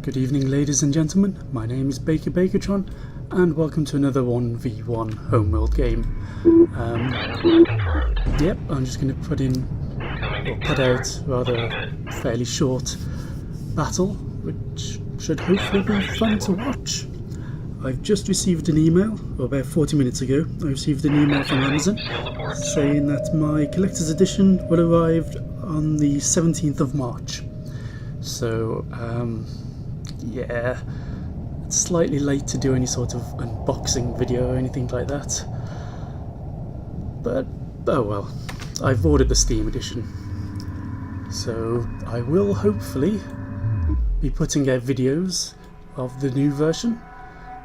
Good evening, ladies and gentlemen. My name is Bakertron, and welcome to another 1v1 Homeworld game. Yep, I'm just going to put out rather a fairly short battle, which should hopefully be fun to watch. I've just received an email, about 40 minutes ago. I received an email from Amazon saying that my collector's edition will arrive on the 17th of March. So, yeah, it's slightly late to do any sort of unboxing video or anything like that. But, oh well, I've ordered the Steam edition. So, I will hopefully be putting out videos of the new version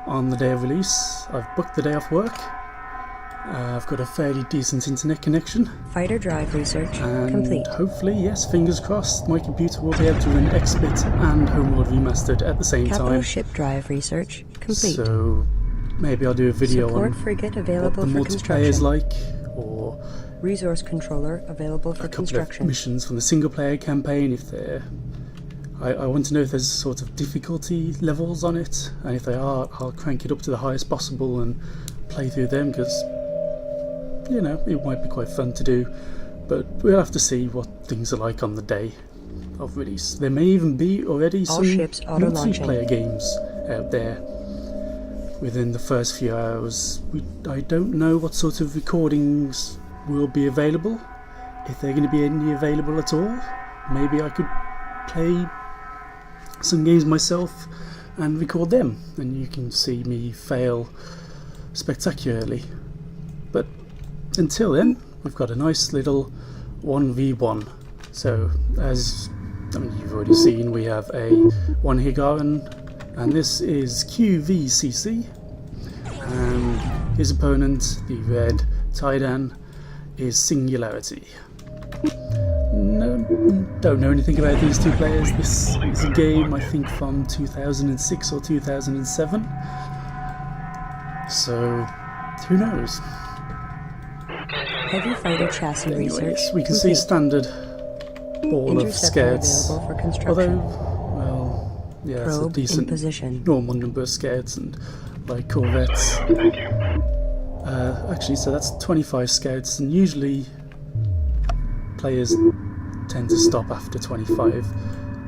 on the day of release. I've booked the day off work. I've got a fairly decent internet connection. Fighter drive research and complete. Hopefully, yes, fingers crossed, my computer will be able to run X-Bit and Homeworld Remastered at the same Capital time. ship drive research complete. So maybe I'll do a video Support on frigate what available the for multiplayer is construction. like, or Resource controller available for a couple of construction. missions from the single player campaign if they're... I want to know if there's sort of difficulty levels on it, and if they are, I'll crank it up to the highest possible and play through them, because, you know, it might be quite fun to do, but we'll have to see what things are like on the day of release. There may even be already All some ships auto-launching. multiplayer games out there within the first few hours. I don't know what sort of recordings will be available, if they're going to be any available at all. Maybe I could play some games myself and record them, and you can see me fail spectacularly. But until then, we've got a nice little 1v1. So, as you've already seen, we have a one Higaran, and this is QVCC, and his opponent, the red Tidan, is Singularity. No, don't know anything about these two players. This is a game, I think, from 2006 or 2007. So, who knows? Heavy fighter chassis research Anyways, we can see complete. standard ball of Interceptor scouts. available for construction. Although, well, yeah, it's a Probe in decent position. normal number of scouts and like corvettes. Actually, so that's 25 scouts, and usually players tend to stop after 25.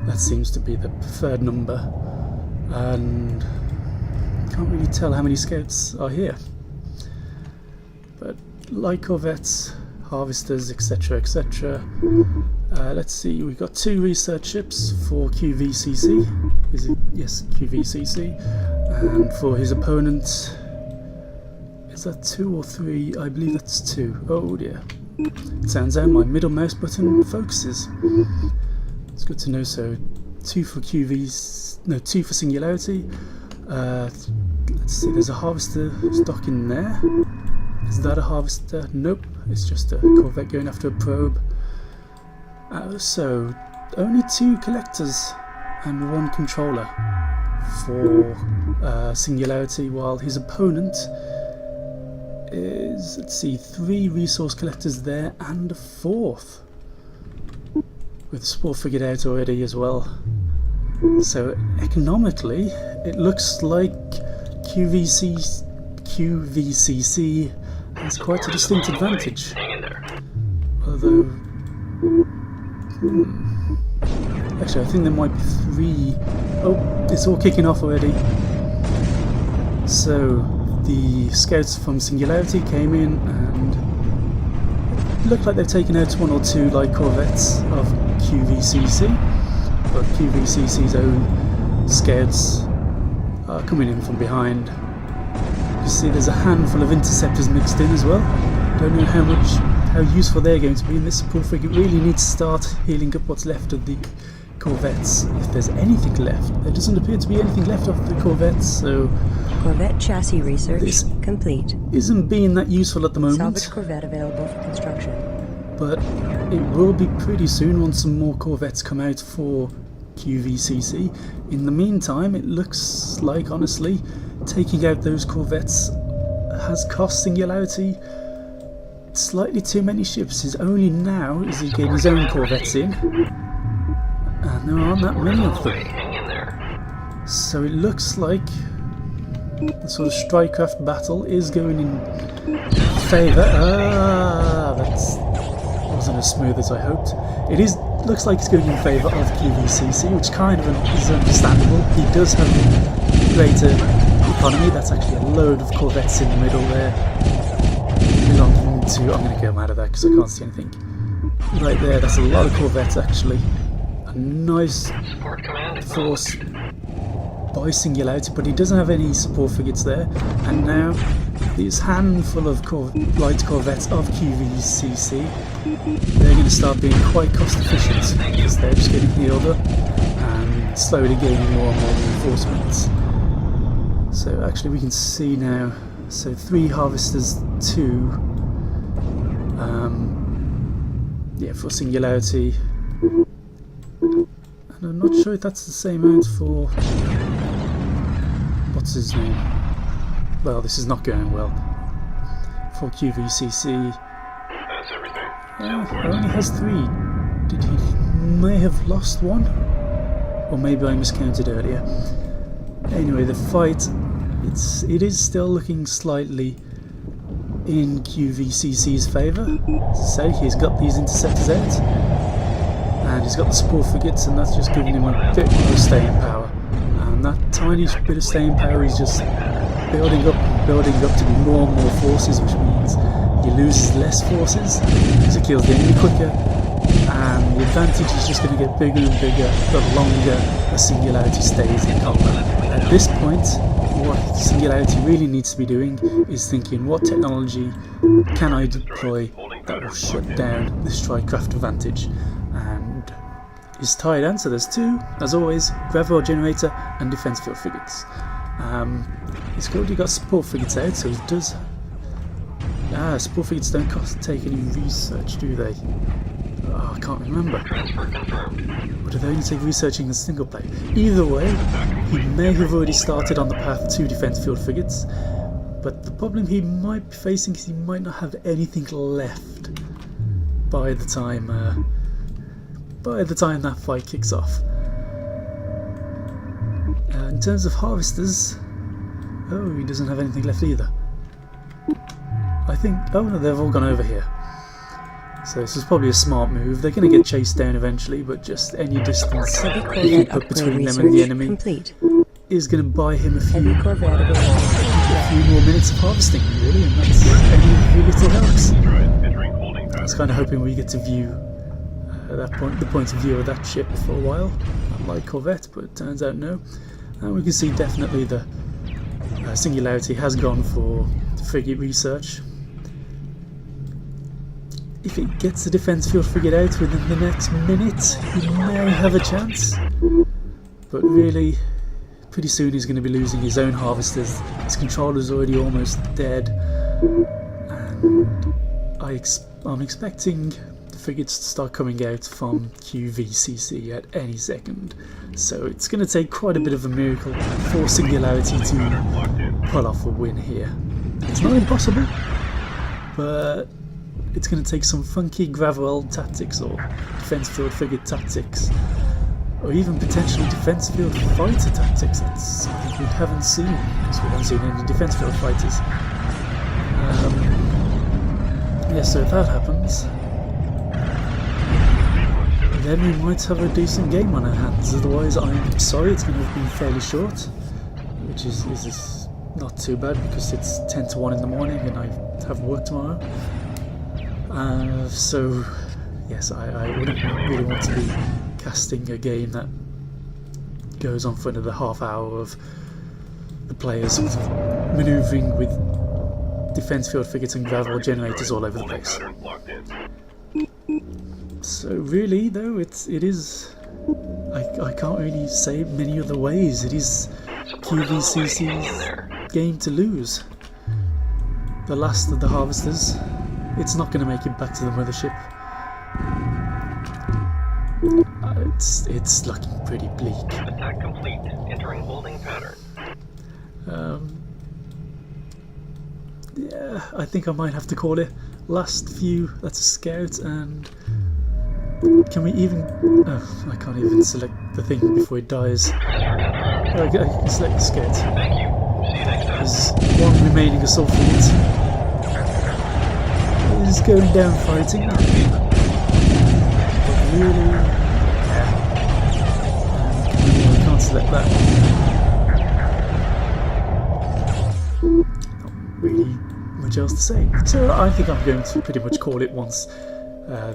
That seems to be the preferred number, and can't really tell how many scouts are here. But like corvettes, harvesters, etc, etc. Let's see, we've got two research ships for QVCC. Is it? Yes, QVCC. And for his opponent, is that 2 or 3? I believe that's 2. Oh dear. It turns out my middle mouse button focuses. It's good to know. So 2 for two for Singularity. Let's see, there's a harvester stock in there. Is that a harvester? Nope, it's just a corvette going after a probe. So only 2 collectors and 1 controller for Singularity, while his opponent is, let's see, 3 resource collectors there and a 4th, with the support figured out already as well. So economically, it looks like QVCC has quite a distinct advantage. Although, actually, I think there might be 3. Oh, it's all kicking off already. So the scouts from Singularity came in, and it looked like they've taken out 1 or 2 light corvettes of QVCC, but QVCC's own scouts are coming in from behind. You see there's a handful of interceptors mixed in as well. Don't know how useful they're going to be, and this support frigate really needs to start healing up what's left of the corvettes, if there's anything left. There doesn't appear to be anything left of the corvettes, so Corvette chassis research this complete. isn't being that useful at the moment. Salvage corvette available for construction. But it will be pretty soon once some more corvettes come out for QVCC. In the meantime, it looks like, honestly, taking out those corvettes has cost Singularity slightly too many ships. Is only now is he getting his own corvettes in, and there aren't that many of them. So it looks like the sort of strikecraft battle is going in favour. That wasn't as smooth as I hoped. Looks like it's going in favour of QVCC, which kind of is understandable. He does have greater economy. That's actually a load of corvettes in the middle there, belonging to. I'm going to get them out of that because I can't see anything. Right there, that's a lot of corvettes actually. A nice force by Singularity, but he doesn't have any support frigates there. And now this handful of light corvettes of QVCC, they're going to start being quite cost efficient because they're just getting healed up and slowly gaining more and more reinforcements. So actually we can see now, so 3 harvesters, 2 yeah, for Singularity, and I'm not sure if that's the same amount for what's his name. Well, this is not going well for QVCC. That's everything. He only has 3. Did he may have lost 1? Or maybe I miscounted earlier. Anyway, the fight, it is still looking slightly in QVCC's favour. As I say, he's got these interceptors out, and he's got the support frigates, and that's just giving him a bit more staying power. And that tiny bit of staying power is just building up to be more and more forces, which means he loses less forces because it kills the enemy quicker, and the advantage is just going to get bigger and bigger the longer the Singularity stays in combat. At this point, what Singularity really needs to be doing is thinking, what technology can I deploy that will shut down the strikecraft advantage? And his tied answer, there's 2, as always: gravel generator and defense field frigates. He's already got support frigates out, so he does. Support frigates don't take any research, do they? Oh, I can't remember. Or do they only take researching the single player? Either way, he may have already started on the path to defense field frigates, but the problem he might be facing is he might not have anything left by the time that fight kicks off. In terms of harvesters, oh, he doesn't have anything left either. I think, oh no, they've all gone over here. So this is probably a smart move. They're going to get chased down eventually, but just any distance he put between them and the enemy is going to buy him a few more minutes of harvesting, really, and that's any little helps. I was kind of hoping we get to view the point of view of that ship for a while, like Corvette, but it turns out no. And we can see definitely the Singularity has gone for frigate research. If it gets the defense field frigate out within the next minute, he may have a chance. But really, pretty soon he's going to be losing his own harvesters. His controller's already almost dead. And I'm expecting the frigates to start coming out from QVCC at any second. So it's going to take quite a bit of a miracle for Singularity to pull off a win here. It's not impossible, but it's going to take some funky gravel tactics or defense field frigate tactics, or even potentially defense field fighter tactics. That's something we haven't seen, because we haven't seen any defense field fighters. Yeah, so if that happens, then we might have a decent game on our hands. Otherwise, I'm sorry, it's going to have been fairly short, which is not too bad because it's 10 to 1 in the morning and I have work tomorrow. So yes, I wouldn't really want to be casting a game that goes on for another half hour of the players sort of manoeuvring with defense field frigates and gravel generators all over the place. So really though, it is, I can't really say many other ways. It is QVCC's game to lose. The last of the harvesters, it's not going to make it back to the mothership. It's looking pretty bleak. Attack complete. Entering holding pattern. Yeah, I think I might have to call it. Last few, that's a scout, and can we even... Oh, I can't even select the thing before it dies. Okay, select the scout. Thank you. See you next time. There's one remaining assault fleet. He's going down fighting. But really, I can't select that. Not really much else to say. So I think I'm going to pretty much call it once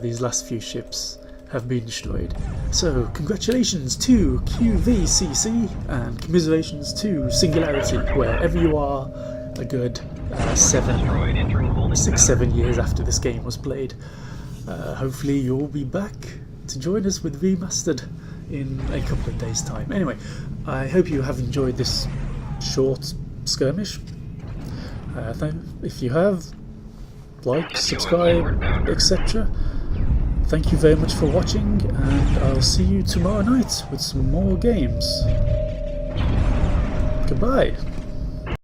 these last few ships have been destroyed. So congratulations to QVCC and commiserations to Singularity, wherever you are, a good Asteroid entering holding 6-7 years after this game was played. Hopefully you'll be back to join us with Remastered in a couple of days' time. Anyway, I hope you have enjoyed this short skirmish. If you have, like, subscribe, etc. Thank you very much for watching, and I'll see you tomorrow night with some more games. Goodbye.